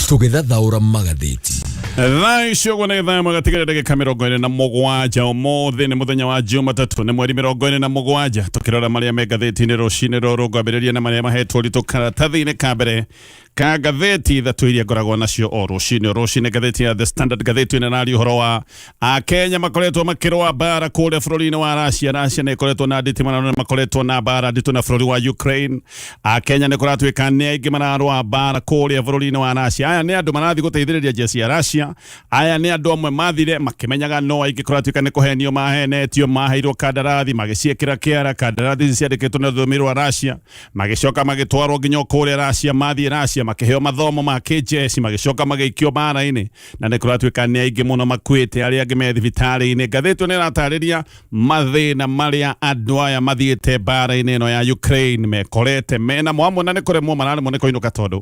Tũgĩthathaũra magathĩti. Thaa icio gwa nĩ thaa magatigĩra ndagĩka 27 ũmũthĩ nĩ mũthenya wa Jumatatũ nĩ mweri 27 tũkĩrora marĩa me ngathĩti-inĩ rũcinĩ rũrũ ngwambĩrĩria na marĩa mahetwo ũritũ karatathi-inĩ ka mbere ka ngathĩti ithatũ iria ngoragwo nacio o rũcinĩ ngathĩti ya The Standard ngathĩti ĩno narĩ ũhoro wa Akenya makoretwo makĩrũa mbara kũrĩa bũrũri-inĩ wa Russia nĩ ĩkoretwo na nditimũrano makoretwo na mbara nditũ na bũrũri wa Ukraine. Akenya nĩ kũratuĩka nĩ aingĩ mararũa mbara kũrĩa bũrũri-inĩ wa Russia. Aya nĩ andũ marathiĩ gũteithĩrĩria jeshi ya Russia. Aya nĩ andũ amwe mathire makĩmenyaga no aingĩ kũratuĩka nĩ kũhenio mahenetio maheirwo kandarathi magĩciĩkĩra kĩara kandarathi ciandĩkĩtwo na rũthiomi rwa Russia magĩcoka magĩtwarwo nginya kũrĩa Russia mathiĩ Russia makĩheo mathomo ma kĩjeshi magĩcoka magĩikio mbara-inĩ na nĩ kũratuĩka nĩ aingĩ mũno makuĩte arĩa angĩ me thibitarĩ-inĩ. Ngathĩti nĩ ĩratarĩria mathĩna marĩa andũ aya mathiĩte mbara-inĩ ĩno ya Ukraine mekorete mena mwamwe na nĩ kũremwo mararemwo nĩ kũinũka tondũ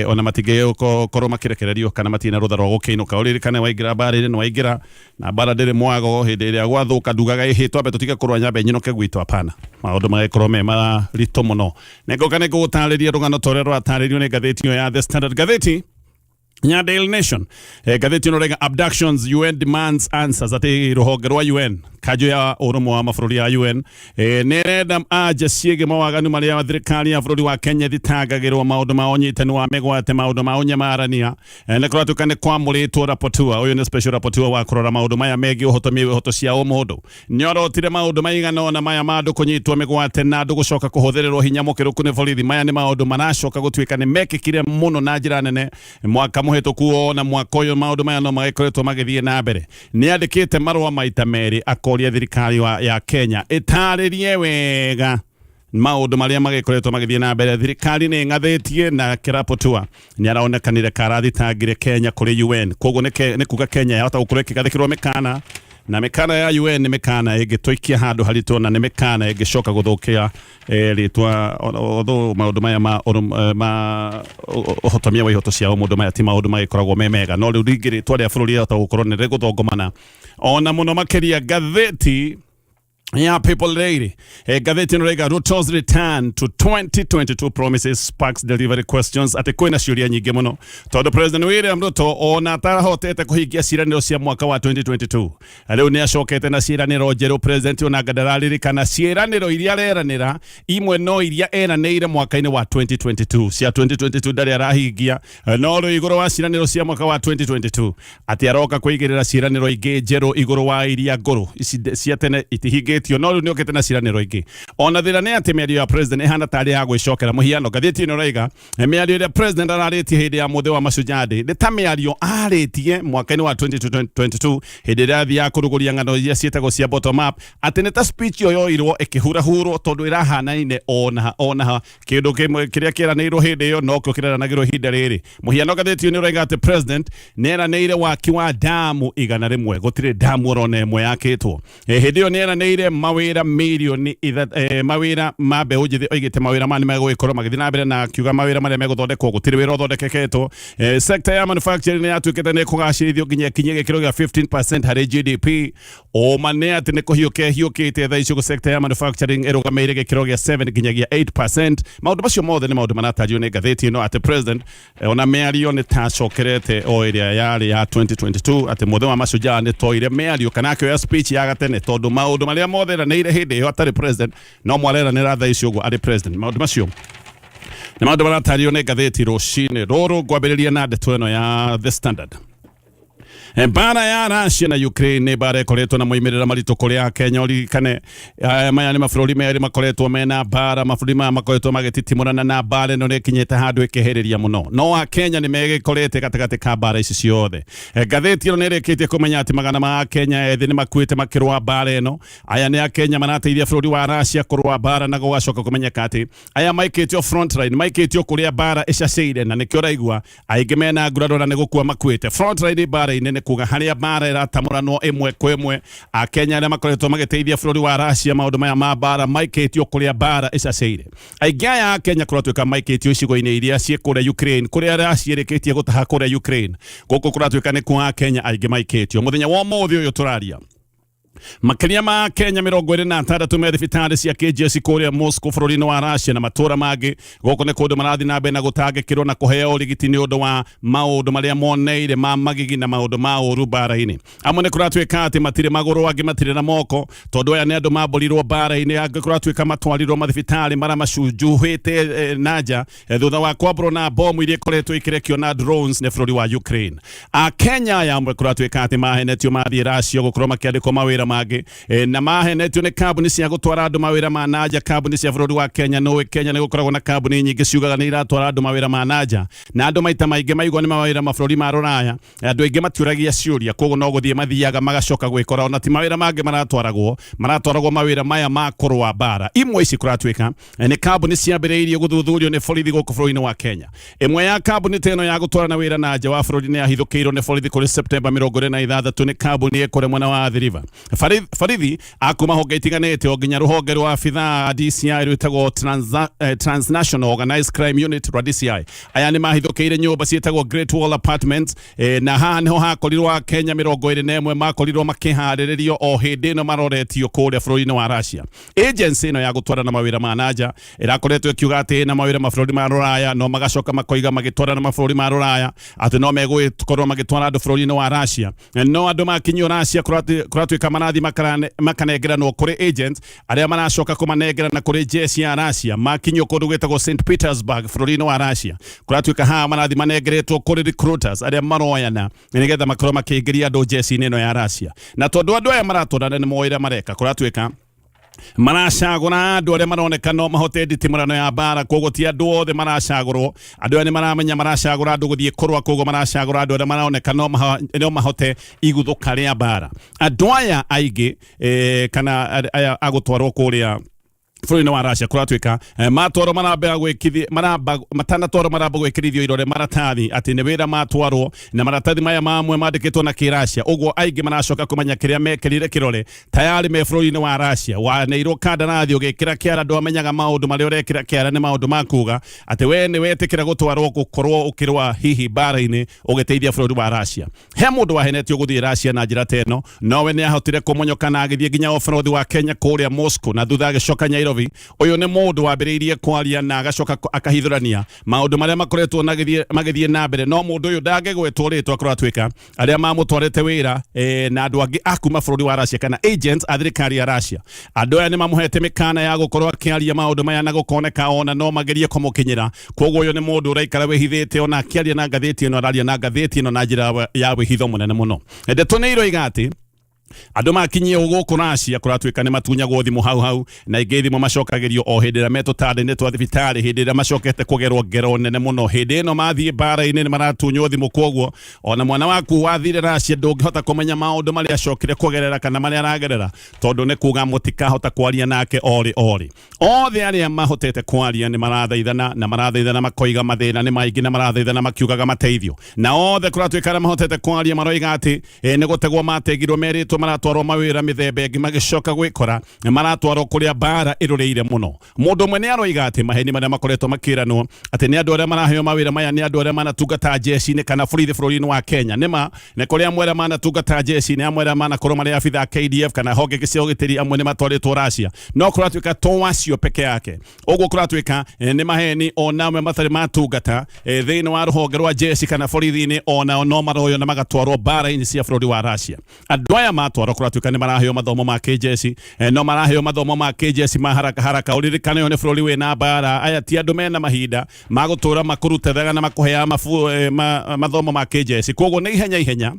ona matingĩkorwo makĩrekererio kana matina rũtha rwa gũkĩinũka. Ũririkane waingĩra mbara-inĩ nĩ waingĩra na mbara ndĩrĩ mwago hĩndĩ ĩrĩa gwathũka ndugaga ĩhĩtwo ambe tũtige kũrũa nyambe nyinũke gwitũ hapana. Maũndũ magĩkorwo me maritũ mũno. Nĩngoka nĩ gũgũtarĩria rũgano torĩa rwatarĩrio nĩ ngathĩti ĩyo ya The Standard ngathĩti ya Daily Nation. Ngathĩti ĩno rega Abductions UN demands answers atĩ rũhonge rwa UN kanjũ ya ũrũmwe wa mabũrũri ya UN nĩ renda anja ciĩgiĩ mawaganu marĩa thirikari ya bũrũri wa Kenya thitangagĩrwo maũndũ ma ũnyitani wa mĩgwate maũndũ ma ũnyamarania. Nĩ kũratuĩka nĩ kwamũrĩtwo rapporteur ũyũ nĩ special rapporteur wa kũrora maũndũ maya megiĩ ũhotomia ihoto cia mũndũ. Nĩ orotire maũndũ maigana ona maya ma andũ kũnyitwo mĩgwate na andũ gũcoka kũhũthĩrĩrwo hinya mũkĩrũku nĩ borithi. Maya nĩ maũndũ maracoka gũtuĩka nĩ mekĩkire mũno na njĩra nene mwaka mũhĩtũku ona mwaka ũyũ. Maũndũ maya no magĩkoretwo magĩthiĩ na mbere. Nĩ andĩkĩte marũa maita merĩ akoria thirikari ya Kenya ĩtarĩrie wega maũndũ marĩa magĩkoretwo magĩthiĩ na mbere. Thirikari nĩ ngathĩtie na kĩrapotua nĩ araonekanire karathitangire Kenya kũrĩ UN. Koguo nĩ kuga Kenya yahota gũkorwo ĩkĩgathĩkĩrwo mĩkana na mĩkana ya UN nĩ mĩkana ĩngĩtũikia handũ haritũ na nĩ mĩkana ĩngĩcoka gũthũkia rĩtwa maũndũ maya ma ũhotomia wa ihoto cia mũndũ maya ti maũndũ magĩkoragwo me mega. No rĩu rĩngĩ rĩtwa rĩa bũrũri rĩahota gũkorwo nĩ rĩgũthongomana ona mũno makĩria. Ngathĩti ya People Daily ngathĩti ĩno rega Ruto's return to 2022 promises sparks delivery questions. Atĩ kwĩna ciũria nyingĩ mũno tondũ President William Ruto ona atarahotete kũhingia ciĩranĩro cia mwaka wa 2022 rĩu nĩ acokete na ciĩranĩro njerũ. President ona ndararĩrĩkana ciĩranĩro iria areranĩra imwe no iria eranĩire mwaka-inĩ wa 2022 cia 2022 ndarĩ arahingia no rĩu igũrũ wa ciĩranĩro cia mwaka wa 2022 atĩ aroka kũigĩrĩra ciĩranĩro ingĩ njerũ igũrũ wa iria ngũrũ cia tene itihingi no rĩu nĩ okĩte na ciĩranĩro ingĩ. Ona thĩna nĩ atĩ mĩario ya president ĩhana tarĩ ya gwĩcokera mũhiano. Ngathĩti ĩno raiga mĩario ĩrĩa president ararĩtie hĩndĩ ya mũthĩ wa Mashujaa Day nĩ ta mĩario arĩtie mwaka-inĩ wa 2022 hĩndĩ ĩrĩa athia kũrũgũria ng'ano iria ciĩtagwo cia bottom up. Atĩ nĩ ta speech yo yoirwo ĩkĩhurahurwo tondũ ĩrahanaine ona kĩndũ kĩrĩa kĩeranĩirwo hĩndĩ ĩyo no kĩo kĩreranagĩrwo ihinda rĩrĩ. Mũhiano ngathĩti ĩno raiga atĩ president nĩ eranĩire waki wa damu 100 gũtirĩ damu orona ĩmwe yakĩtwo. Hĩndĩ ĩyo nĩ eranĩire mawĩra milioni mawĩra ma mbeũ njĩthĩ oigĩte mawĩra ma nĩ megũgĩkorwo magĩthiĩ na mbere na akiuga mawĩra marĩa megũthondekwo gũtirĩ wĩra ũthondekeketwo. Sector ya manufacturing nĩ yatuĩkĩte nĩ kũgacĩrithio nginya kinyie gĩkĩro gĩa 15% harĩ GDP. Ũma nĩ atĩ nĩ kũhiũkĩte thaa icio sector ya manufacturing ĩrũgamĩire gĩkĩro gĩa 7 nginyagia 8%. Maũndũ macio mothe nĩ maũndũ maratario nĩ ngathĩti ĩno atĩ president ona mĩario nĩ tacokerete o ĩrĩa yarĩ ya 2022 atĩ mũthĩ wa Mashujaa nĩ toire mĩario kana akĩoya speech ya gatene tondũ maũndũ marĩa mothe eranĩire hĩndĩ ĩyo atarĩ president no mwareranĩra thaa icio ũguo arĩ president. Maũndũ macio nĩ maũndũ maratario nĩ ngathĩti rũcinĩ rũrũ. Ngwambĩrĩria na ndeto ĩno ya The Standard. Mbara ya Russia na Ukraine nĩ mbara ĩkoretwo na moimĩrĩra maritũ kũrĩ Akenya. Ũririkane maya nĩ mabũrũri merĩ makoretwo mena mbara, mabũrũri maya makoretwo magĩtitimũrana na mbara ĩno nĩ ĩkinyĩte handũ ĩkĩhĩrĩria mũno. No Akenya nĩ megĩkorete gatagatĩ ka mbara ici ciothe. Ngathĩti ĩno nĩ ĩrĩkĩtie kũmenya atĩ magana ma Akenya ethĩ nĩ makuĩte makĩrũa mbara ĩno. Aya nĩ Akenya marateithia bũrũri wa Russia kũrũa mbara na gũgacoka kũmenyeka atĩ aya maikĩtio Frontline maikĩtio kũrĩa mbara ĩcacĩire na nĩkĩo raigua aingĩ mena nguraro na nĩ gũkua makuĩte. Frontline mbara-inĩ nĩ kuga harĩa mbara ĩratamũranwo ĩmwe kwa ĩmwe. Akenya arĩa makoretwo magĩteithia bũrũri wa Russia maũndũ maya ma mbara maikĩtio kũrĩa mbara ĩcacĩire. Aingĩ aya Akenya kũratuĩka maikĩtio icigo-inĩ iria ciĩ kũrĩa Ukraine kũrĩa Russia ĩrĩkĩtie gũtaha kũrĩa Ukraine. Gũkũ kũratuĩka nĩ kwa Akenya aingĩ maikĩtio. Mũthenya wa ũmũthĩ ũyũ tũraria Makiria ma Kenya 26 me thibitari cia KJS kuria Moscow bũrũri-inĩ wa Russia na matũra mangĩ gũkũ nĩ kũndũ marathi na mbere na gũtangĩkĩrwo na kũheo ũrigiti nĩ ũndũ wa maũndũ marĩa moneire ma magigi na maũndũ ma ũru mbara-inĩ. Amwe nĩ kũratuĩka atĩ matirĩ magũrũ, angĩ matirĩ na moko, tondũ aya nĩ andũ mambũrirwo mbara-inĩ, angĩ kũratuĩka matwarirwo mathibitarĩ marĩa macunjuhĩte nanja thutha wa kwambũrwo na bomu iria ikoretwo ikĩrekio na drones nĩ bũrũri wa Ukraine. Kenya aya amwe kũratuĩka atĩ mahenetio mathiĩ Russia gũkorwo makĩandĩkwo mawĩra mangĩ na mahenetio nĩ kambuni cia gũtwara andũ mawĩra ma nanja, kambuni cia bũrũri wa Kenya. No Kenya nĩ gũkoragwo na kambuni nyingĩ ciugaga nĩ iratwara andũ mawĩra ma nanja, na andũ maita maingĩ maigua nĩ mawĩra mabũrũri ma Rũraya. Andũ aingĩ matiũragia ciũria, koguo no gũthiĩ mathiaga magacoka gwĩkora ona ti mawĩra mangĩ maratwaragwo mawĩra maya ma kũrũa mbara. Imwe ici kũratuĩka nĩ kambuni ciambĩrĩirie gũthuthurio nĩ borithi gũkũ bũrũri-inĩ wa Kenya. Ĩmwe ya kambuni teno ya gũtwarana wĩra na nja wa bũrũri nĩ yahithũkĩirwo nĩ borithi kũrĩ September 26 nĩ kambuni ĩkũrĩ mwena wa Athi River. Borithi akuma honge itiganĩte o nginya rũhonge rwa abithaa DCI rwĩtagwo Transnational Organized Crime Unit rwa DCI. Aya nĩ mahithũkĩire nyũmba ciĩtagwo Great Wall Apartments, na haha nĩho hakorirwo Kenya 21 makorirwo makĩharĩrĩrio o hĩndĩ ĩno maroretio kũrĩa bũrũri-inĩ wa Russia. Agency ĩno ya gũtwarana mawĩra ma nanja ĩrakoretwo ĩkiuga atĩ na mawĩra mabũrũri ma Rũraya no magacoka makoiga magĩtwarana mabũrũri ma Rũraya atĩ no megũkorwo magĩtwara andũ bũrũri-inĩ wa Russia. No andũ makinyio Russia kũratuĩka marathi makanengeranwo kũrĩ agents arĩa maracoka kũmanengerana kũrĩ jeshi ya Russia. Makinyio kũndũ gwĩtagwo St Petersburg bũrũri-inĩ wa Russia. Kũratuĩka haha marathi manengeretwo kũrĩ recruiters arĩa maroyana nĩgetha makorwo makĩingĩria andũ jeshi-inĩ ĩno ya Russia. Na tondũ andũ aya maratwarana nĩ moĩra mareka, kũratuĩka maracagũra andũ arĩa maroneka no mahote nditimũrano ya mbara, koguo ti andũ othe maracagũrwo. Andũ aya nĩ maramenya maracagũra andũ gũthiĩ kũrũa, koguo maracagũra andũ arĩa maroneka no mahote iguthũka rĩa mbara. Andũ aya aingĩ kana aya agũtwarwo kũrĩa bũrũri-inĩ wa Russia kũratuĩka matwarwo matanatwarwo maramba gwĩkĩrithio irore maratathi atĩ nĩ wĩra matwarwo, na maratathi maya mamwe mandĩkĩtwo na kĩ-Russia. Ũguo aingĩ maracoka kũmenya kĩrĩa mekĩrire kĩrore tayari me bũrũri-inĩ wa Russia. Waneirwo kandarathi ũgĩkĩra kĩara, andũ amenyaga maũndũ marĩa ũrekĩra kĩara nĩ maũndũ ma kuga atĩ we nĩ wetĩkĩra gũtwarwo gũkorwo ũkĩrũa hihi mbara-inĩ ũgĩteithia bũrũri wa Russia. He mũndũ wahenetio gũthiĩ Russia na njĩra teno, nowe nĩ ahotire kũmonyoka na agĩthiĩ nginya bũrũri wa Kenya kũrĩa Moscow, na thutha agĩcoka Nairobi. Ũyũ nĩ mũndũ wambĩrĩirie kwaria na agacoka akahithũrania maũndũ marĩa makoretwo magĩthiĩ na mbere. No mũndũ ũyũ ndangĩgwetwo rĩtwa, kũratuĩka arĩa mamũtwarĩte wĩra na andũ angĩ akuma bũrũri wa Russia kana agents a thirikari ya Russia. Andũ aya nĩ mamũhete mĩkana ya gũkorwo akĩaria maũndũ maya na gũkoneka ona no magerie kũmũkinyĩra. Koguo ũyũ nĩ mũndũ ũraikara wĩhithĩte, ona akĩaria na ngathĩti ĩno, araria na ngathĩti ĩno na njĩra ya wĩhitho mũnene mũno. Ndeto nĩ iroiga atĩ andũ makinyie gũkũ Russia kũratuĩka nĩ matunyagwo thimũ hau na ingĩ thimũ macokagĩrio o hĩndĩ ĩrĩa metũtanda-inĩ twa thibitarĩ, hĩndĩ ĩrĩa macokete kũgerwo ngero nene mũno. Hĩndĩ ĩno mathiĩ mbara-inĩ nĩ maratunywo thimũ, koguo ona mwana waku wathire Russia ndũngĩhota kũmenya maũndũ marĩa acokire kũgerera kana marĩa aragerera, tondũ nĩ kuga mũtikahota kwaria nake orĩ. Othe arĩa mahotete kwaria nĩ marathaithana na marathaithana makoiga mathĩna nĩ maingĩ, na marathaithana makiugaga mateithio. Na othe kũratuĩka arĩa mahotete kwaria maroiga atĩ nĩ gũtegwo mategirwo merĩtwo maratwarwo mawĩra mĩthemba ĩngĩ magĩcoka gwĩkora maratwarwo kũrĩa mbara ĩrũrĩire mũno. Mũndũ ũmwe nĩ aroiga atĩ maheni marĩa makoretwo makĩranwo atĩ nĩ andũ arĩa maraheo mawĩra maya nĩ andũ arĩa manatungata jeshi-inĩ kana borithi bũrũri-inĩ wa Kenya. Nĩma nĩ kũrĩ amwe arĩa manatungata jeshi-inĩ, amwe arĩa manakorwo marĩ abithaa KDF kana honge cia ũgitĩri, amwe nĩ matwarĩtwo Russia. No kũratuĩka to acio peke yake. Ũguo kũratuĩka nĩ maheni ona amwe matarĩ matungata thĩinĩ wa rũhonge rwa jeshi kana borithi-inĩ, ona no maroyo na magatwarwo mbara-inĩ cia bũrũri wa Russia. Andũ aya matwarwo kũratuĩka nĩ maraheo mathomo ma kĩjeshi, no maraheo mathomo ma kĩjeshi ma haraka. Ũririkane ũyũ nĩ bũrũri wĩna mbara. Aya ti andũ mena mahinda ma gũtũra makũrutethega na makũheaga mathomo ma kĩjeshi. Koguo nĩ ihenya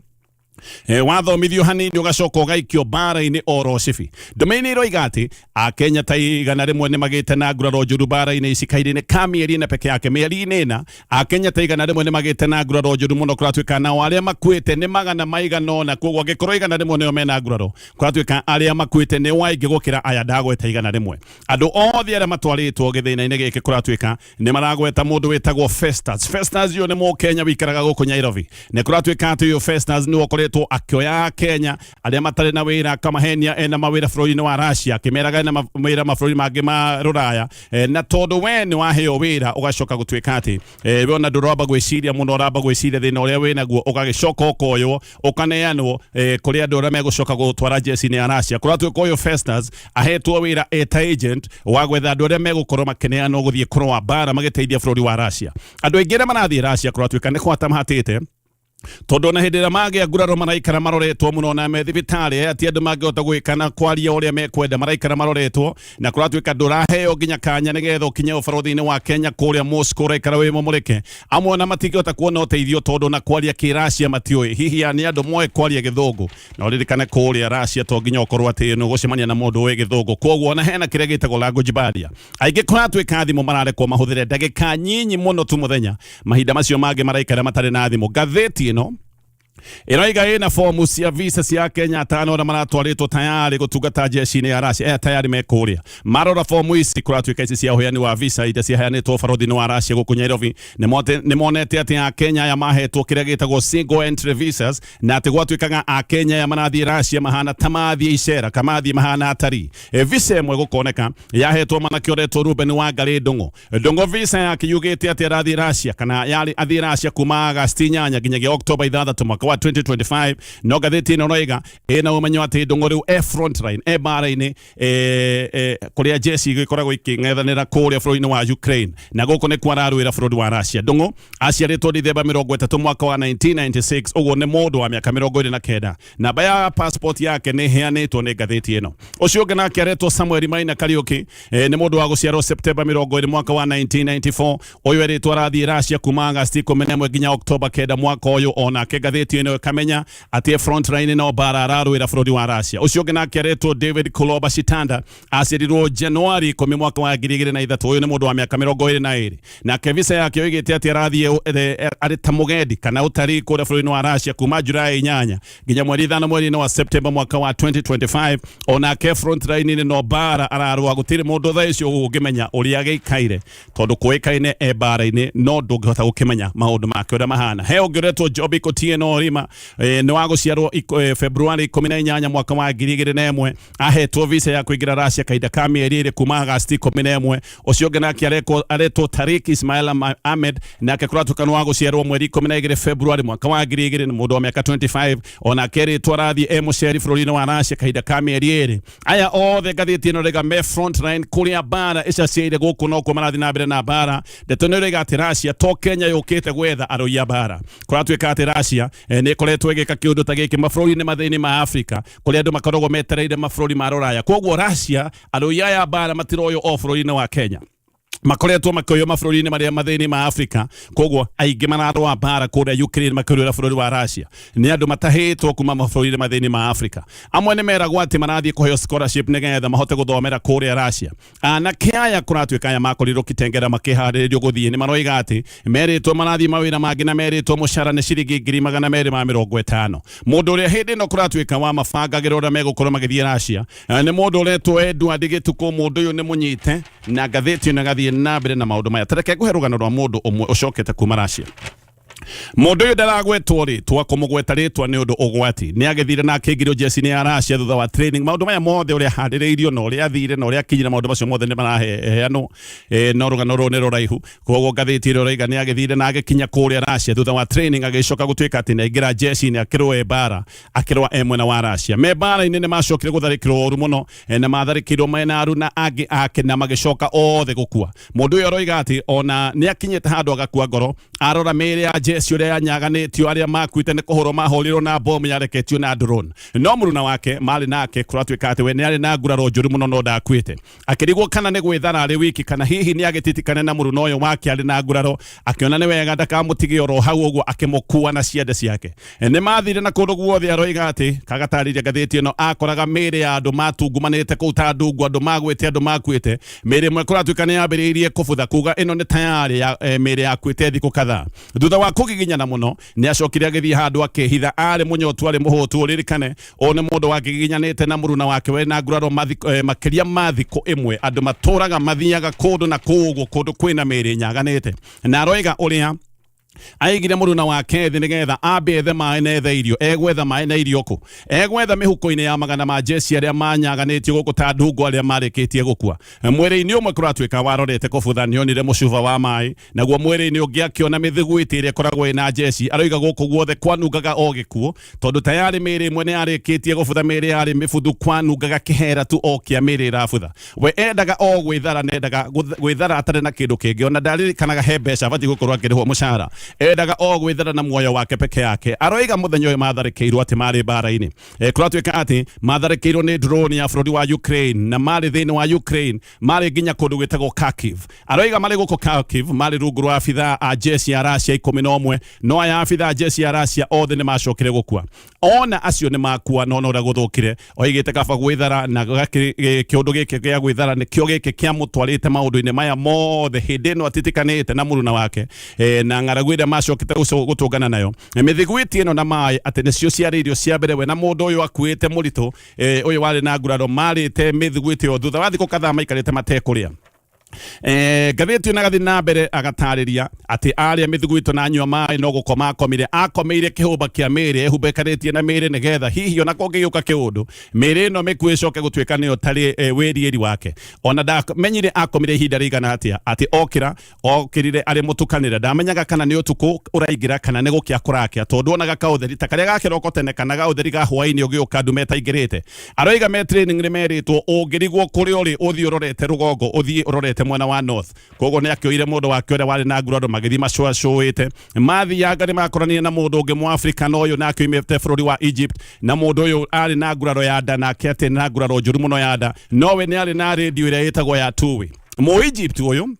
wathomithio hanini ugacoka ugaikio mbara-inĩ oro cibi. Ndũmĩrĩri iroiga atĩ Akenya ta igana rĩmwe nĩ magĩte na nguraro njũru mbara-inĩ ici kairĩ-inĩ ka mĩeri ĩna peke yake. Mĩeri-inĩ ĩna Akenya ta igana rĩmwe nĩ magĩte na nguraro njũru mũno, kũratuĩka nao arĩa makuĩte nĩ magana maigana ũna. Koguo angĩkorwo igana rĩmwe nĩo mena nguraro, kũratuĩka arĩa makuĩte nĩ waingĩ gũkĩra aya ndagweta igana rĩmwe. Andũ othe arĩa matwarĩtwo gĩthĩna-inĩ gĩkĩ kũratuĩka nĩ maragweta mũndũ wĩtagwo Festus. Festus ũyũ nĩ Mũkenya wĩikaraga gũkũ Nairobi. Nĩ kũratuĩka atĩ ũyũ Festus nĩ akoretwo akioya Kenya aria matari na wira kamahenia ena mawira bũrũri-inĩ wa Russia akimeraga na mawira mabũrũri mangĩ ma rũraya na tondu we ni waheo wira ugacoka gũtuĩka ati wona ndũramba gwĩciria mũno ũramba gwĩciria thĩna ũrĩa wĩnaguo ũgagĩcoka ũkoywo ũkaneanwo kũrĩ andũ arĩa megũcoka gũtwara jeshi-inĩ ya Russia kũratuĩka ũyũ Festus ahetwo wira eta agent wa gwetha andũ arĩa megũkorwo makĩneanwo gũthiĩ kũrũa mbara magĩteithia bũrũri wa Russia andũ aingĩ arĩa marathiĩ Russia kũratuĩka nĩ kwata mahatĩte tondu na hindira magia nguraro maraikara maroretwo muno na me thibitari ati andu mangihota gwikana kwaria uria mekwenda maraikara maroretwo na kuratuika nduraheo nginya kanya nigetha ukinye ubarũthi-inĩ wa Kenya kuria Moscow uraikara wi mumurike amwe na matingihota kuona uteithio tondu na kwaria kiracia matioi hihi ni andu moe kwaria githungu na uririkane kuria Russia to nginya ukorwo ati no gucemania na mundu wi githungu koguo na hena kiria gitagwo language barrier aingi kuratuika thimu mararekwo mahuthire ndagika nyinyi muno tu muthenya mahinda macio mangi maraikara matari na thimu gatheti ino iraiga ina fomu cia visa cia Kenya tano na maratwarĩtwo tayari gũtungata jeshi-inĩ ya Russia tayari mekuria marora fomu ici kuratuĩka ici cia ũheani wa visa iria ciaheanĩtwo barũthi-inĩ wa Russia gũkũ Nairobi nĩ monete atĩ a Kenya ya mahetwo kĩrĩa gĩtagwo single entry visas na atĩ gwatuĩkaga a Kenya ya marathiĩ Russia mahana ta mathiĩ icera kamathiĩ mahana atari visa ĩmwe gũkoneka yahetwo manake ũretwo Ruben Wangarĩ Ndung'u visa yake yugĩte atĩ arathiĩ Russia kana yarĩ athiĩ Russia kuma Agasti 8 nginyagia Oktoba 6 mwaka wa 2025 no gatheti ino noiga ena umenyo ati Ndung'u riu Frontline bara-ini kuria jeshi gikoragwo iking'ethanira kuria bũrũri-inĩ wa Ukraine na gũkũ nĩ kwararwĩra bũrũri wa Russia Ndung'u aciarĩtwo Dithemba 30 mwaka wa 1996 ũguo nĩ mũndũ wa mĩaka 29 namba ya passport yake nĩ heanĩtwo nĩ gatheti ĩno ũcio ũngĩ nake aretwo Samuel Maina Kariuki nĩ mũndũ wa gũciarwo Septemba 20 mwaka wa 1994 ũyũ eritwo arathiĩ Russia kuma Agasti 11 nginya Oktoba 9 mwaka ũyũ onake gatheti ĩno kamenya ati Frontline no bara ararwĩra bũrũri wa Russia ũcio ũngĩ nake aretwo David Kuloba Shitanda aciarirwo Januari 10 mwaka wa 2003 ũyũ nĩ mũndũ wa mĩaka 22 nake visa yake oigĩte ati arathiĩ arĩ ta mũgendi kana ũtari kũrĩa bũrũri-inĩ wa Russia kuma Julai 8 nginya mweri 5 mweri-inĩ wa September mwaka wa 2025 onake Frontline no bara ararũa gũtirĩ mũndũ thaa icio ũngĩmenya ũrĩa gĩikaire tondũ kũĩkaine bara-inĩ no ndũngĩhota gũkĩmenya maũndũ make ũrĩa mahana he ũngĩ ũretwo Jobi Otieno Orima ni wa guciarwo Februari 18 mwaka wa 2001 ahetwo visa ya kuingira Russia kaida ka mĩeri ĩrĩ kuma Agasti 11 ucio ũngĩ nake aretwo Tariq Ismail Ahmed nake kuratuĩka ni wa guciarwo mweri 12 Februari mwaka wa 2000 ni mũndũ wa mĩaka 25 onake eritwo arathiĩ mũceri bũrũri-inĩ wa Russia kaida ka mĩeri ĩrĩ aya othe gatheti ĩno rega me Frontline kuria bara icacĩire gũkũ no kuo marathi na mbere na bara ndeto nĩ rega ati Russia to Kenya yũkĩte gwetha arũi a bara kuratuĩka ati Russia nĩ koretwo igĩka kĩũndũ ta gĩkĩ mabũrũri-inĩ mathĩinĩ ma Afrika kũrĩa andũ makoragwo metereire mabũrũri ma rũraya koguo Russia arũi aya bara matiroyo o bũrũri-inĩ wa Kenya makoretwo makĩoyo mabũrũri-inĩ marĩa mathĩinĩ ma Afrika koguo aingĩ mararũa bara kũrĩa Ukraine makĩrũĩra bũrũri wa Russia nĩ andũ matahĩtwo kuma mabũrũri-inĩ mathĩinĩ ma Afrika amwe nĩ meragwo atĩ marathiĩ kũheo scholarship nĩgetha mahote gũthomera kũrĩa Russia anake aya kũratuĩka aya makorirwo kitengera makĩharĩrĩrio gũthiĩ nĩ maroiga atĩ merĩtwo marathiĩ mawĩra mangĩ na merĩtwo mũcara nĩ ciringi 250,000 mũndũ ũrĩa hĩndĩ ĩno kũratuĩka wa mabangagĩra ũrĩa megũkorwo magĩthiĩ Russia nĩ mũndũ ũretwo Edward Gĩtukũ mũndũ ũyũ nĩ mũnyite na gatheti ĩno gathiĩ na mbere na maũndũ maya tareke nguhe rũgano rwa mũndũ ũmwe ũcokete kuma Russia mundu uyu ndaragwetwo ritwa kumugweta ritwa ni undu ugwati ni agithire na akingiro jeshi-inĩ ya Russia thutha wa training maundu maya mothe uria harĩrĩirio na uria athire na uria akinyire maundu macio mothe ni maraheanwo no rugano rũu nĩ rũraihu koguo ngathĩti ĩrĩa ũraiga nĩ agithire na agĩkinya kũrĩa Russia thutha wa training agĩcoka gũtuĩka atĩ nĩ aingĩra jeshi-inĩ akĩrũa bara akĩrũa mwena wa Russia me bara-inĩ nĩ macokire gũtharĩkĩrwo ũru mũno na matharĩkĩirwo mena aru na angĩ ake na magĩcoka othe gũkua mũndũ ũyũ aroiga atĩ ona nĩ akinyĩte handũ agakua ngoro arora mĩĩrĩ ya jeshi ũrĩa yanyaganĩtio arĩa makuĩte nĩ kũhũrwo mahorirwo na bomu yareketio na drone no mũruna wake marĩ nake kũratuĩka atĩ we nĩ arĩ na nguraro njũru mũno no ndakuĩte akĩrigwo kana nĩ gwĩthara arĩ wiki kana hihi nĩ agĩtitikane na mũruna ũyũ wake arĩ na nguraro akĩona nĩ wega ndakamũtige oro hau ũguo akĩmũkua na ciande ciake nĩ mathire na kũndũ guothe aroiga atĩ kagatarĩria ngathĩti ĩno akoraga mĩĩrĩ ya andũ matungumanĩte kũu ta ndungu andũ magwĩte andũ makuĩte mĩĩrĩ ĩmwe kũratuĩka nĩ yambĩrĩirie kũbutha kuga ĩno nĩ tayari ya mĩĩrĩ yakuĩte thikũ kadhaa thutha wa kũgiginyana mũno nĩ acokire agĩthiĩ handũ akĩhitha arĩ mũnyotu arĩ mũhũtu ũririkane o nĩ mũndũ wakĩgiginyanĩte na mũruna wake we na nguraro makĩria ma thikũ ĩmwe andũ matũraga mathiaga kũndũ na kũndũ kwĩna mĩĩrĩ nyaganĩte na aroiga ũrĩa aigire muruna wake thi nigetha ambethe mai na ethe irio egwetha mai na irio ku egwetha mihuko-ini ya magana ma jesi aria manyaganitio guku ta ndungu aria marikitie gukua mwiri-ini umwe kuratwika warorete kubutha nionire mucuba wa mai naguo mwiri-ini ungi akiona mithiguiti iria ikoragwo ina jesi aroiga guku guothe kwanungaga o gikuo tondu tayari miri imwe ni arikitie gubutha miri yari mibuthu kwanungaga kihera tu o kia miri irabutha we endaga o gwithara nendaga gwithara atari na kindu kingi ona ndaririkanaga he mbeca bati gukorwo akirihwo mucara endaga o gwithara na muoyo wake peke yake aroiga muthenya uyu matharikirwo ati mari bara-ini kuratwika ati matharikirwo ni drone ya bururi wa Ukraine na mari thiini wa Ukraine mari nginya kundu gwitagwo Kharkiv aroiga mari guko Kharkiv mari rungu rwa abitha a jeshi ya Russia 11 no ya abitha a jeshi ya Russia othe ni macokire gukua ona acio ni makua no ora guthukire oigite kaba gwithara na kiundu giki gia gwithara ni kio giki kia mutwarite maundu-ini maya mothe hindi no atitikanite na muruna wake na ng'aragu macokite gutungana nayo mithiguiti ino na mai ati nicio ciaririo cia mbere we na mundu uyu akuite muritu uyu wari na nguraro marite mithiguiti o thutha wa thiku kadhaa maikarite matekuria Ngathìti na gathi na mbere agatariria ati aria mithiguito na nyua mai no gukoma akomeire kihumba kia miri ehumbekanĩtie na miri nigetha hihi ona kũngĩgĩũka kĩũndũ miri no mĩkũĩcoke gũtuĩka nĩyo tarĩ wĩriĩri wake ona ndamenyire akomire ihinda rĩigana atĩa ati okĩrire arĩ mũtukanĩre ndamenyaga kana nĩ ũtukũ ũraingĩra kana nĩ gũkĩa kũrakĩa tondũ onaga kaũtheri ta karĩa gakĩroko tene kana gaũtheri ga hwaĩ-inĩ ũgĩũka ndu metaingĩrĩte aroiga me training nĩ merĩtwo ũngĩrigwo kũrĩa ũrĩ ũthiĩ ũrorete rũgongo ũthiĩ ũrorete mwena wa north kogo ne akioire mundu wake uria wari na nguraro magithi macoacoite mathianga ni makorania na mundu ungi mu Africa no uyu na akioimete bururi wa Egypt na mundu uyu ari na nguraro ya nda na akete na nguraro njuru muno ya nda nowe ni ari na radio iria yetagwo ya tuwi mu Egypt uyu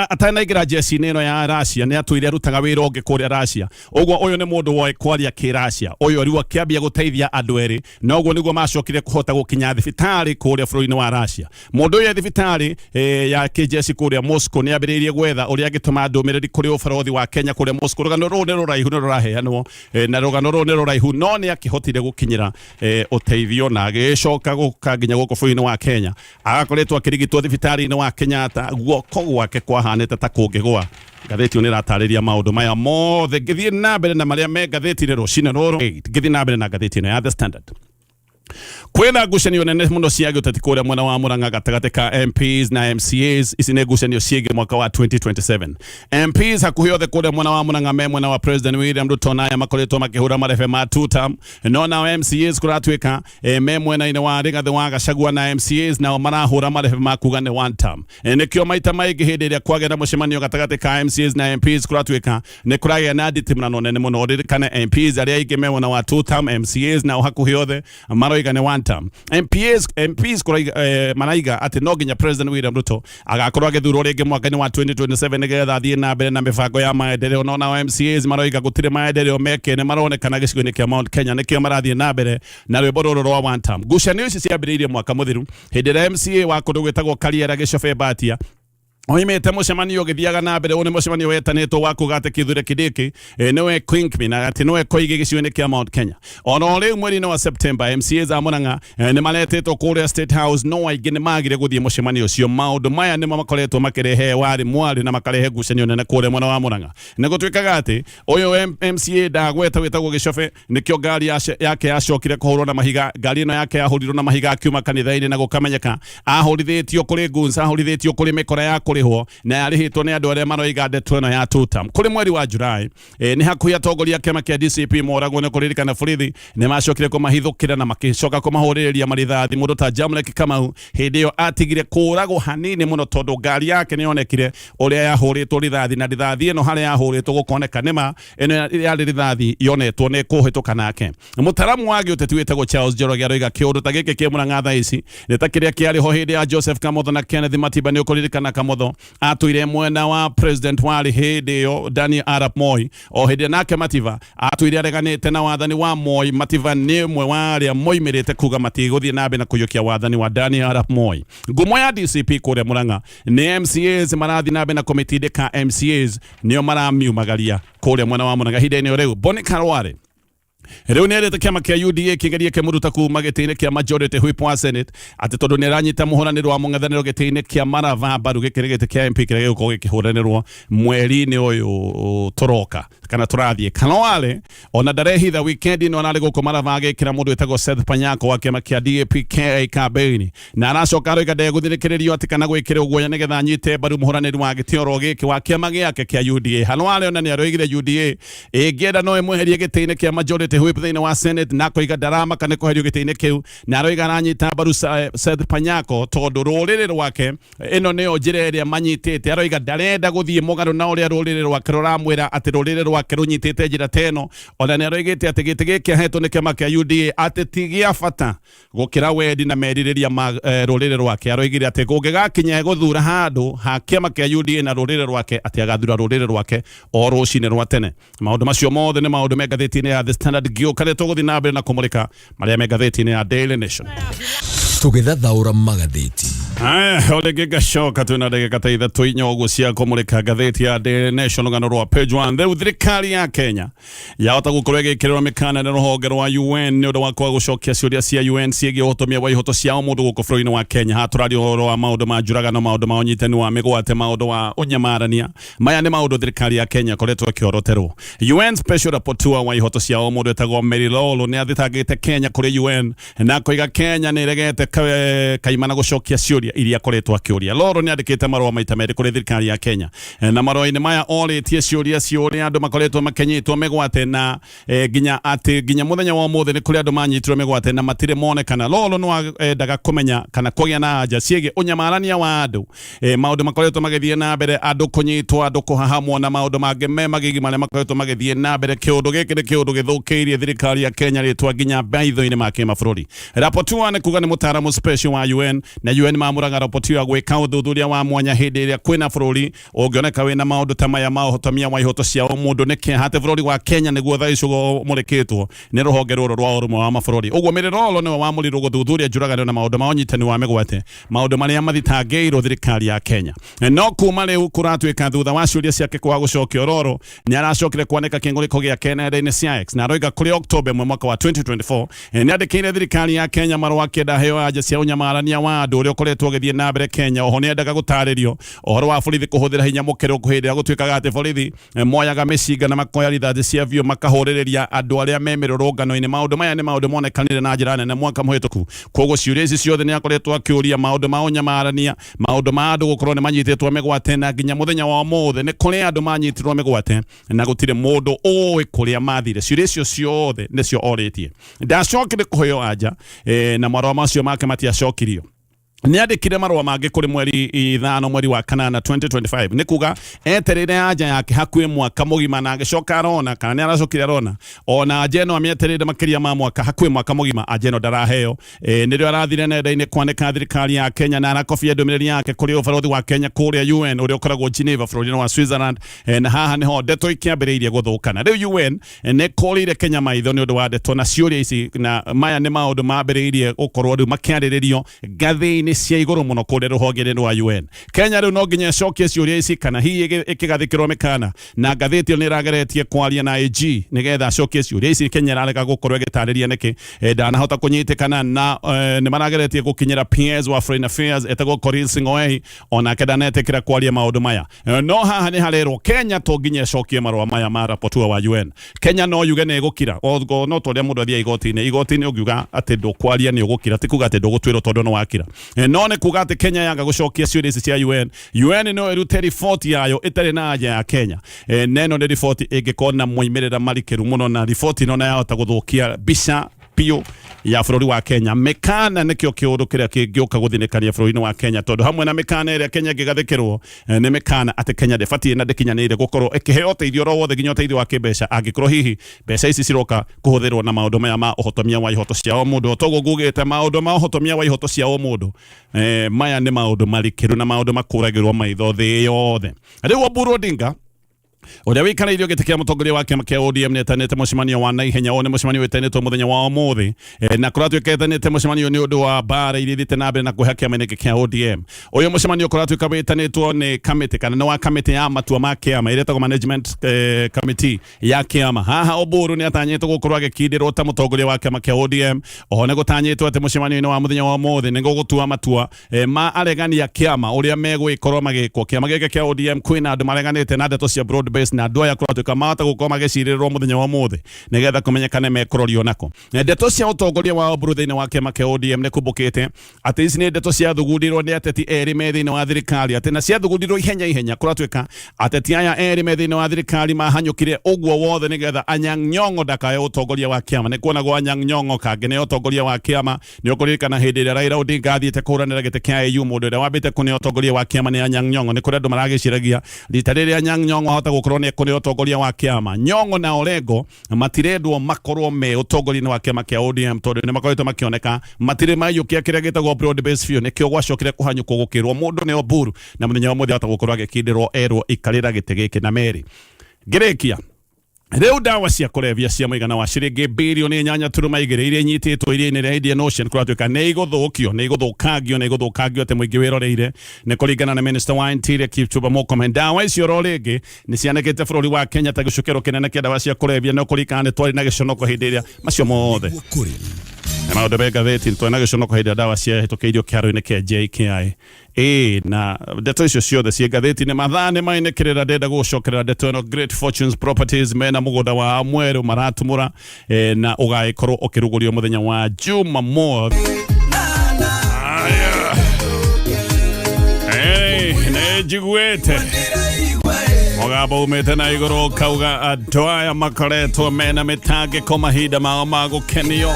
atanaingira jesi neno ya Russia ni atwire arutaga wira ungi kuria Russia ogwo uyu ni mundu woe kwaria ki Russia uyu riwa kiambia guteithia andu eri nogwo niguo macokire kuhota gukinya thibitari kuria bururi-ini wa Russia mundu uyu thibitari ya kijesi kuria Moscow ni ambiriirie gwetha uria agituma ndumiriri kuri ubarothi wa Kenya kuria Moscow rugano ruu ni ruraihu ni ruraheanwo na rugano ruu ni ruraihu no ni akihotire gukinyira uteithio na agicoka guka nginya guko bururi-ini wa Kenya agakoretwo akirigitwo thibitari-ini wa Kenyatta guoko wake kwahanete ta kungigwa Ngathìti ni ratariria maundu maya mothe ngithie na mbere na maria me Ngathìti-ini rucine ruru ngithie na mbere na Ngathìti-ini ya The Standard kwina ngucanio nene muno cia gĩũteti kũrĩa mwena wa Murang'a gatagatĩ ka MPs na MCAs ici nĩ ngucanio ciĩgiĩ mwaka wa 2027 MPs hakuhĩ othe kũrĩa mwena wa Murang'a me mwena wa President William Ruto na aya makoretwo makĩhũra marebe ma 2 term no nao MCAs kũratuĩka me mwena-inĩ wa Rigathĩ wa Gachagua na MCAs nao marahũra marebe ma kuga nĩ 1 term nĩkĩo maita maingĩ hĩndĩ ĩrĩa kwagĩa na mũcemanio gatagatĩ ka MCAs na MPs kũratuĩka nĩ kũragĩa na nditimũrano nene mũno ririkane MPs arĩa aingĩ me mwena wa 2 term MCAs nao hakuhĩ othe maroiga nĩ 1 term MPs maraiga ati no nginya President William Ruto agakorwo agithurwo ringi mwaka-ini wa 2027 nigetha athie na mbere na mibango ya maendeleo no na MCAs maroiga gutire maendeleo mekene maronekana gicigo-ini kia Mount Kenya nikio marathie na mbere na rwimbo ruru rwa 1 term ngucanio ici ciambiriirie mwaka muthiru hindi ĩrĩa MCA wa kundu gwitagwo Kariera Gicobe Mbatia oimete mũcemanio gĩthiaga na mbere ũnĩ mũcemanio wetanĩtwo wa kũgate Kithure Kindiki niwe Kingpin ati niwe koigi gĩcigo-inĩ kia Mount Kenya ona rĩu mweri-inĩ wa September MCAs a Murang'a nĩ maretetwo kũrĩa State House no aingĩ nĩ magire gũthiĩ mũcemanio ũcio maũndũ maya nĩmo makoretwo makĩrehe wari mwari na makarehe ngucanio nene kũrĩa mwena wa Murang'a nĩ gũtuĩkaga atĩ ũyũ MCA ndagweta wĩtagwo Gicobe nĩkĩo ngari yake yacokire kũhũrwo na mahiga ngari ĩno yake yahũrirwo na mahiga akiuma kanitha-inĩ na gũkamenyeka ahũrithĩtio kũrĩ guns ahũrithĩtio kũrĩ mĩkora ya kũrĩhwo na yarĩhĩtwo nĩ andũ arĩa maroiga ndeto ĩno ya 2 term kũrĩ mweri wa Julai nĩ hakuhĩ atongoria kĩama kĩa DCP moragwo nĩ kũririkana borithi nĩ macokire kũmahithũkĩra na makĩcoka kũmahũrĩrĩria marithathi mũndũ ta Jamlek Kamau hĩndĩ ĩyo atigire kũragwo hanini mũno tondũ ngari yake nĩ yonekire ũrĩa yahũrĩtwo rithathi na rithathi ĩno harĩa yahũrĩtwo gũkoneka nĩma ĩno yarĩ rithathi yonetwo nĩ kũhĩtũka nake mũtaramu wa gĩũteti wĩtagwo Charles Njoroge aroiga kĩũndũ ta gĩkĩ kĩ Murang'a thaa ici nĩ ta kĩrĩa kĩarĩho hĩndĩ ya Joseph Kamotho na Kenneth Matiba nĩ ũkũririkana Kamotho atwire mwena wa President wari hĩndĩ ĩyo Daniel Arap Moi o hĩndĩ nake Matiba atwire areganĩte na wathani wa Moi Matiba nĩ ũmwe wa arĩa moimĩrĩte kuga matigũthiĩ na mbere na kũiyũkia wathani wa Daniel Arap Moi ngumo ya DCP kũrĩa Murang'a nĩ MCAs marathiĩ na mbere na komiti ka MCAs nĩo maramiumagaria kũrĩa mwena wa Murang'a hĩndĩ-inĩ rĩu Boni Karware Rĩu nĩ erĩte kĩama kĩa UDA kĩgerie kĩmũruta kuma gĩtĩ-inĩ kĩa majority whip wa Senate atĩ tondũ nĩ aranyita mũhũranĩro wa mũng'ethanĩro gĩtĩ-inĩ kĩa Marava mbaru gĩkĩrĩ gĩtĩ kĩa MP kĩrĩa gĩgũkorwo gĩkĩhũranĩrwo mweri-inĩ ũyũ tũroka kana tũrathiĩ. Kanawale ona ndarehitha weekend ĩno ararĩ gũkũ Marava agĩkĩra mũndũ wĩtagwo Seth Panyako wa kĩama kĩa DAP campaign na aracoka aroiga ndegũthikĩrĩrio atĩ kana gwĩkĩra guoya nĩgetha anyite mbaru mũhũranĩri wa gĩtĩoro gĩkĩ wa kĩama gĩake kĩa UDA. Kanawale ona nĩ aroigire UDA ĩngĩenda no ĩmweherie gĩtĩ-inĩ kĩa majority whip thĩinĩ wa Senate na koiga ndarama kana kweherio gĩtĩ-inĩ kĩu na aroiga aranyita mbaru Seth Panyako tondũ rũrĩrĩ rwake ĩno nĩyo njĩra ĩrĩa manyitĩte. Aroiga ndarenda gũthiĩ mũgarũ na ũrĩa rũrĩrĩ rwake rũramwĩra atĩ rũrĩrĩ rwake rũnyitĩte njĩra teno. Ona nĩ aroigĩte atĩ gĩtĩ gĩkĩ ahetwo nĩ kĩama kĩa UDA atĩ ti gĩa bata gũkĩra wendi na merirĩria ma rũrĩrĩ rwake. Aroigire atĩ gũngĩgakinya gũthura handũ ha kĩama kĩa UDA na rũrĩrĩ rwake atĩ agathura rũrĩrĩ rwake o rũcinĩ rwa tene. Maũndũ macio mothe nĩ maũndũ me ngathĩti-inĩ ya The Standard gĩũkanĩtwo gũthiĩ na mbere na kũmũrĩka marĩa me ngathĩti-inĩ ya Daily Nation. Tũgĩthathaũra magathĩti. Ole gĩgacoka twĩna ndagĩka ta ithatũ inya ũguo cia kũmũrĩka ngathĩti ya Daily Nation rũgano rwa page 1. Rĩu thirikari ya Kenya yahota gũkorwo ĩgĩkĩrĩrwo mĩkana nĩ rũhonge rwa UN nĩ ũndũ wa kwaga gũcokia ciũria cia UN ciĩgiĩ ũhotomia wa ihoto cia mũndũ gũkũ bũrũri-inĩ wa Kenya. Haha tũraria ũhoro wa maũndũ ma njũragano, maũndũ ma ũnyitani wa mĩgwate, maũndũ wa ũnyamarania. Maya nĩ maũndũ thirikari ya Kenya koretwo ĩkĩoroterwo. UN Special Rapporteur wa ihoto cia mũndũ etagwo Mary Lolo nĩ athitangĩte Kenya kũrĩ UN na koiga Kenya nĩ ĩregete kaimana gũcokia ciũria iria koretwo akĩũria. Lolo nĩ andĩkĩte marũa maita merĩ kũrĩ thirikari ya Kenya na marũa-inĩ maya orĩtie ciũria cia ũrĩa andũ makoretwo makĩnyitwo mĩgwate na nginya mũthenya wa ũmũthĩ nĩ kũrĩ andũ manyitirwo mĩgwate na matirĩ monekana. Lolo no endaga kũmenya kana kũgĩa na anja ciĩgiĩ ũnyamarania wa andũ, maũndũ makoretwo magĩthiĩ na mbere, andũ kũnyitwo, andũ kũhahamwo na maũndũ mangĩ me magigi marĩa makoretwo magĩthiĩ na mbere. Kĩũndũ gĩkĩ nĩ kĩũndũ gĩthũkĩirie thirikari ya Kenya rĩtwa nginya maitho-inĩ ma kĩmabũrũri. Rapporteur nĩ kuga nĩ mũtaaramu special wa UN na UN mamũraga rapporteur gwĩka ũthuthuria wa mwanya hĩndĩ ĩrĩa kwĩna bũrũri ũngĩoneka wĩna maũndũ ta maya ma ũhotomia wa ihoto cia mũndũ. Nĩ kĩeha atĩ bũrũri wa Kenya nĩguo thaa ici mũrĩkĩtwo nĩ rũhonge rũrũ rwa ũrũmwe wa mabũrũri. Ũguo Mary Lolo nĩwe wamũrirwo gũthuthuria njũragano na maũndũ ma ũnyitani wa mĩgwate, maũndũ marĩa mathitangĩirwo thirikari ya Kenya. No kuma rĩu kũratuĩka thutha wa ciũria ciake kwaga gũcokio Lolo nĩ aracokire kwanĩka kĩng'ũrĩko gĩake nenda-inĩ cia X na aroiga kũrĩ October mwaka wa 2024 nĩ andĩkĩire thirikari ya Kenya marũa akĩenda heo anja cia ũnyamarania wa andũ ũrĩa ũkoretwo ũgĩthiĩ na mbere Kenya. Oho nĩ endaga gũtarĩrio ũhoro wa borithi kũhũthĩra hinya mũkĩrũ hĩndĩ ĩrĩa gũtuĩkaga atĩ borithi moyaga mĩcinga na makoya rithathi cia biũ makahũrĩrĩria andũ arĩa me mĩrũrũngano-inĩ. Maũndũ maya nĩ maũndũ monekanire na njĩra nene mwaka mũhĩtũku. Koguo ciũria ici ciothe nĩ akoretwo akĩũria maũndũ ma ũnyamarania, maũndũ ma andũ gũkorwo nĩ manyitĩtwo mĩgwate na nginya mũthenya wa ũmũthĩ nĩ kũrĩ andũ manyitirwo mĩgwate na gũtirĩ mũndũ ũĩ kũrĩa mathire. Ciũria icio ciothe nĩcio orĩtie. Ndacokire kũheo anja na marũa macio make matiacokirio. Nĩ andĩkire marũa mangĩ kũrĩ mweri 5 mweri wa kanana 2025 nĩ kuga etereire anja yake hakuhĩ mwaka mũgima na agĩcoka arona kana nĩ aracokire arona ona anja ĩno amĩetereire makĩria ma mwaka hakuhĩ mwaka mũgima anja ĩno ndaraheo. Nĩrĩo arathire nenda-inĩ kwanĩka thirikari ya Kenya na arakobia ndũmĩrĩri yake kũrĩ ũbarũthi wa Kenya kũrĩa UN ũrĩa ũkoragwo Geneva bũrũri-inĩ wa Switzerland na haha nĩho ndeto ikĩambĩrĩirie gũthũkana. Rĩu UN nĩ kũrĩire Kenya maitho nĩ ũndũ wa ndeto na ciũria ici na maya nĩ maũndũ mambĩrĩirie gũkorwo rĩu makĩarĩrĩrio ngathĩ-inĩ cia igũrũ mũno kũrĩ rũhonge rwa UN. Kenya rĩu no nginya ĩcokie ciũria ici kana hihi ĩkĩgathĩkĩrwo mĩkana na ngathĩti ĩyo nĩ ĩrageretie kwaria na AG nĩgetha acokie ciũria ici. Kenya ĩrarega gũkorwo ĩgĩtarĩria nĩkĩ ndanahota kũnyitĩkana na nĩ marageretie gũkinyĩra PS wa Foreign Affairs etagwo Korir Sing'oei onake ndanetĩkĩra kwaria maũndũ maya. No haha nĩ harerwo Kenya to nginya ĩcokie marũa maya ma rapporteur wa UN. Kenya no yuge nĩ ĩgũkira no tũrĩa mũndũ athiĩ igoti-inĩ ũngiuga atĩ ndũkwaria nĩ ũgũkira ti kuga atĩ ndũgũtuĩrwo tondũ nĩ wakira. No nĩ kuga atĩ Kenya yanga gũcokia ciũria ici cia UN. UN no ĩrute riboti yayo ĩtarĩ na anja ya Kenya. Neno nĩ riboti ĩngĩkorwo na moimĩrĩra marikĩru mũno na riboti ĩno yahota gũthũkia mbica piũ ya bũrũri wa Kenya. Mĩkana nĩkĩo kĩũndũ kĩrĩa kĩngĩũka gũthinĩkania bũrũri-inĩ wa Kenya tondũ hamwe na mĩkana ĩrĩa Kenya ĩngĩgathĩkĩrwo nĩ mĩkana atĩ Kenya ndĩbatiĩ na ndĩkinyanĩire gũkorwo ĩkĩheo ũteithio oro wothe nginya ũteithio wa kĩmbeca angĩkorwo hihi mbeca ici ciroka kũhũthĩrwo na maũndũ maya ma ũhotomia wa ihoto cia o mũndũ. Toguo ngugĩte maũndũ ma ũhotomia wa ihoto cia o mũndũ maya nĩ maũndũ marikĩru na maũndũ makũragĩrwo maitho thĩ yothe. Rĩu Oburu Odinga Uria wikariirio giti kia mutongoria wa kiama kia ODM netanete mucemanio wa naihenya one mucemanio wetanetwo muthenya wa umuthi na kuratwika etanete mucemanio ni undu wa bara iria thite na mbere na kuhe kiama iniki kia ODM. Uyu mucemanio kuratwika wetanetwo ni committee kana ni wa committee ya matua ma kiama iria tago management committee ya kiama. Haha Oburu ni atanyetwo gukorwo agikindirwo ta mutongoria wa kiama kia ODM. Oho ne gutanyetwo ati mucemanio ni wa muthenya wa umuthi ni gugutua matua ma aregani ya kiama uria megwikorwo magikwo. Kiama giki kia ODM kwina andu mareganite na ndeto cia broad base na andu aya kuratwika mata gukorwo magicirirwo muthenya wa umuthi nigetha kumenyekane mekurorio nako. Ndeto cia utongoria wa Oburu thiini wa kiama kia ODM ne kumbukite ati ici ni ndeto cia thugundirwo ni ateti eri me thiini wa thirikari ati na cia thugundirwo ihenya kuratwika ateti aya eri me thiini wa thirikari mahanyukire uguo wothe nigetha Anyang' Nyong'o ndakae utongoria wa kiama. Ni kuonagwo Anyang' Nyong'o kange ni utongoria wa kiama ni ukuririkana hindi ria Raila Odinga athiite kuranira giti kia AU mundu uria wambite kuni utongoria wa kiama ni Anyang' Nyong'o. Ni kuri andu maragiciragia rita riria Anyang' Nyong'o ahota gukorwo ni kuni utongoria wa kiama. Nyong'o na Orengo matirendwo makorwo me utongoria wa kiama kia ODM tondu ni makoretwo makioneka matire mayukia kiria gitagwo broad base few nikio gwacokire kuhanyuko gukirwo mundu ni Oburu na muthenya wa muthi ahota gukorwo agikindirwo erwo ikarira giti giki na meri ngirikia. Riu dawa cia kulevya cia muigana wa ciringi bilioni 8.2 iria inyititwo iria-ini ria Indian Ocean kuratwika ni iguthukio ni iguthukagio ati muingi wiroreire ni kuringana na Minister wa Interior Kipchumba Murkomen. Dawa icio ro ringi ni cianekete bururi wa Kenya ta gicukiro kinene kia dawa cia kulevya no kuringana ni twari na giconoko hindi iria macio mothe na maundu be ngathiti twari na giconoko hindi dawa cia hitukeirio kiaro-ini kia JKI. Na ndeto icio ciothe cia ngathiti ni mathane mainikirira ndenda gucokerera ndeto ino Great Fortunes Properties mena mugunda wa mweru maratumura na ugaikorwo ukirugurio muthenya wa Jumamothi. Ne jiguete Mogabo umete na iguru kauga andu aya makoretwo mena mitangiko mahinda mao ma gukenio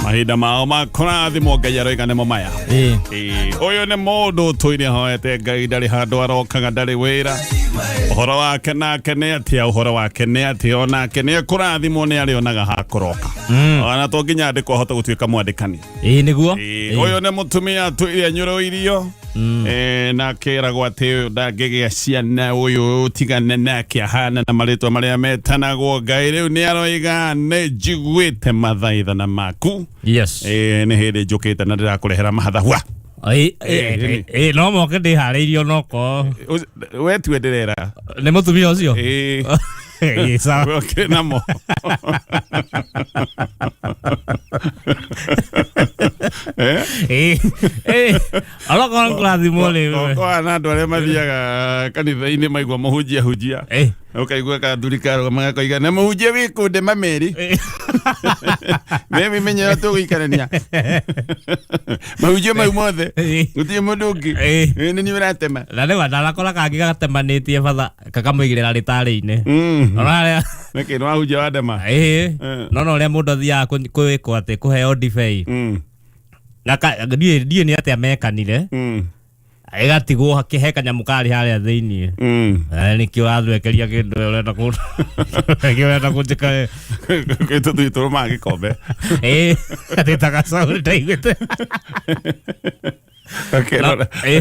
mahinda mao ma kurathimwo Ngai aroigane mo maya. Uyu ni mundu tuire hoete Ngai ndari handu arokaga ndari wira uhoro wake nake ni atia uhoro wake ni atia onake ni kurathimwo ni arionaga hakuroka ona to nginya ndikwo hota gutwika mwandikani niguo uyu ni mutumia tuire nyuro irio na keragwo ati ndagigia ciana uyu tigane nake ahana na maritwa maria metanagwo Ngai riu ni aroiga ni njiguite mathaithana maku. Yes ni hindi njukite na ndirakurehera mahathahua no moke ndihariirio noko we tu ndirera ni mutumia ucio sawa okay namo aloko nklathimo le kwa na andu aria mathiaga kanitha-ini maigua mahunjia ukaigua kathurikaro magakoiga na muhunjia wikunde mameri mimi menye tuguikarania mahunjia mau mothe gutie mundu ungi ni ni uratema na ni wandarakora kangi gatemanitie batha kakamuigirira ritari-ini ona niki no ahunjia wa ndema no uria mundu athiaga kwikwo ati kuheo ndibei na die ni atia mekanire igatigwo hakihe kanyamu kari haria thiini nikio athwekeria kindu urenda ku urenda kunjika tutu magikombe atitaga sauri ndaigwite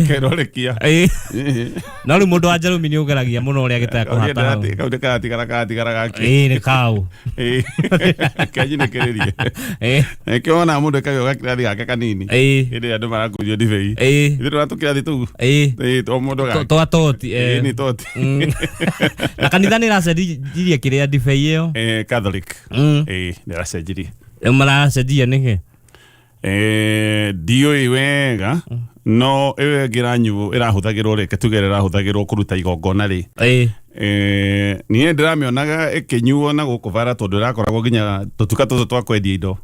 kerorekia no riu mundu wa Jerumi ni ugeragia muno uria gitaka kuhata kaude katigara gaki ni kau kajine kererie kiona mundu kagio gakirathi gake kanini hindi andu marakurio ndibei ithu ratukirathi tu to mundu gake twatoti ni toti na kanitha ni racenjirie kiria ndibei iyo Catholic ni racenjirie maracenjia niki ndioi wega no ewe giranyu irahuthagirwo reke tugerera huthagirwo kuruta igongona ri ni ndiramionaga ikinyuo na guku bara tondu irakoragwo nginya tutuka tutu twa kwendia indo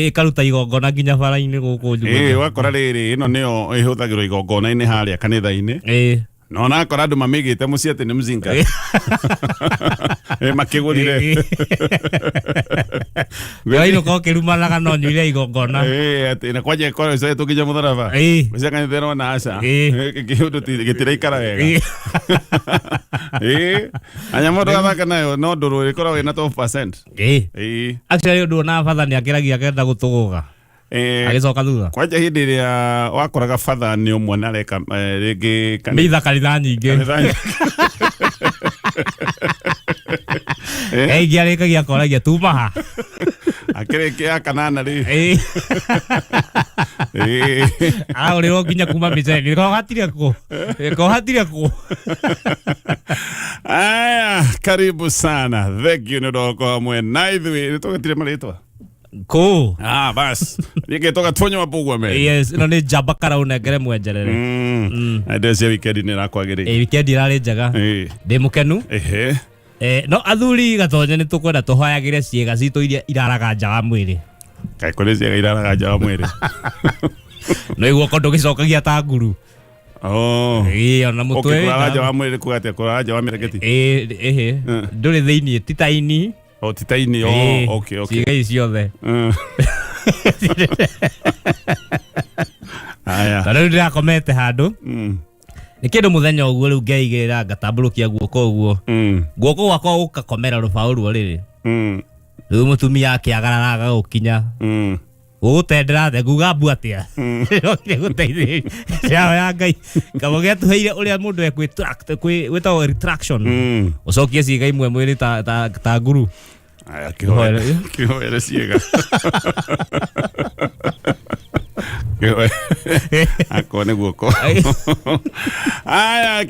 ikaruta igongona nginya bara-ini guku wakora riri ino nio ihuthagirwo igongona-ini haria kanitha-ini no na akora andu mamigite muci ati ni mzinga makigurire Gaino ko kirumanaga no nyuire igongona ati na kwaje ko sai tukinya mutharaba muci kanithero na aca kiundu gitira ikara wega anya mundu gathaka nayo no nduru ikorwo ina 12% actually ndu na fathani akiragia kenda gutuguga agicoka thutha kwaje hindi ria wakoraga fatha ni umwe na reka ringi mitha kanitha nyingi Giarä kagia koragia tumaha akire kia kanana ri uri ro nginya kuma miceni ko hatire ko aya karibu sana thank you ndoko hamwe na ithui tugatire maritwa ko bas nige toka tonyo mabugwa me yes no ni jamba karauna ngere mwenjerere ndese weekend ni rakwagiri weekend irari njaga ndi mukenu no athuri gatonye ni tukwenda tuhoyagire ciega citu iria iraraga nja wa mwiri kai kore ciega iraraga nja wa mwiri no iguo kondo gicokagia ta nguru ona mutwe nja wa mwiri kugatia kuraga nja wa miregeti nduri thiini titaini titaini okay ciega iciothe aya tano ndirakomete handu ni kindu muthenya uguo riu ngeigirira ngatamburukia guoko uguo guoko gwakwa gukakomera rubao ruo riri riu mutumia akiagararaga gukinya gugutendera the nguga mbu atia okire guteithia yao ya ngai kamogia tuheire uria mundu gwitagwo retraction ucokie ciiga imwe mwiri ta nguru aya kihoere ciiga akone guoko aya